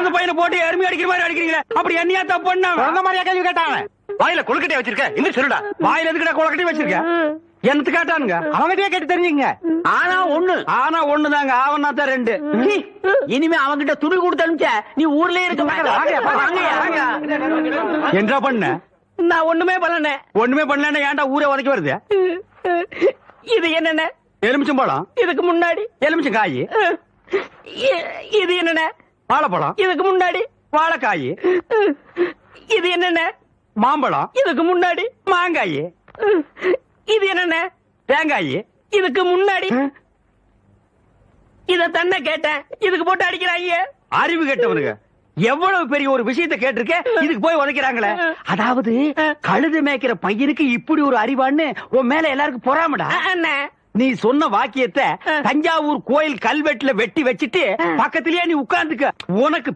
பிறந்த பையனை போட்டு எருமை அடிக்கிற மாதிரி அடிக்கிறீங்களே, அப்படி என்னையா தப்பு பண்ண? பிறந்த மாதிரியா கேள்வி கேட்டாங்க? வாயில கொழுக்கட்டையை வச்சிருக்க, இன்னும் சொல்லுடா. வாயில எதுக்குடா கொலக்கட்டி வச்சிருக்க? என்னத்து கேட்டானுங்க? அவங்ககிட்டயே கேட்டு தெரிஞ்சுங்க. ஆனா ஒண்ணுதாங்க, ஆவனா தான் ரெண்டு. இனிமே அவங்கிட்ட துணி கொடுத்து அனுப்பிச்ச நீ ஊர்லயே இருக்க என்ன பண்ண? நான் ஒண்ணுமே பண்ணல. ஒண்ணுமே பண்ணல, ஏன்டா ஊரே உதைக்க வருது? இது என்னென்ன? எலுமிச்சம்பழம். இதுக்கு முன்னாடி எலுமிச்சம் காய். இது என்னென்ன? வாழைப்பழம். இதுக்கு முன்னாடி வாழைக்காய். இது என்னென்ன? மாம்பழம். இதுக்கு முன்னாடி மாங்காய். இது என்னென்ன? தேங்காய். இதுக்கு முன்னாடி இத தன்ன கேட்டேன், இதுக்கு போட்டு அடிக்கிறாங்க. அறிவு கெட்டவனுங்க, எவ்வளவு பெரிய ஒரு விஷயத்தை கேட்டிருக்க, இதுக்கு போய் உதைக்கிறாங்களே. அதாவது கழுது மேய்க்கிற பையனுக்கு இப்படி ஒரு அறிவான்னு உன் மேல எல்லாருக்கும் பொறாமடா. அண்ணே, நீ சொன்ன வாக்கியத்தை தஞ்சாவூர் கோயில் கல்வெட்டுல வெட்டி வச்சிட்டு பக்கத்திலேயே நீ உட்கார்ந்துக்க. உனக்கு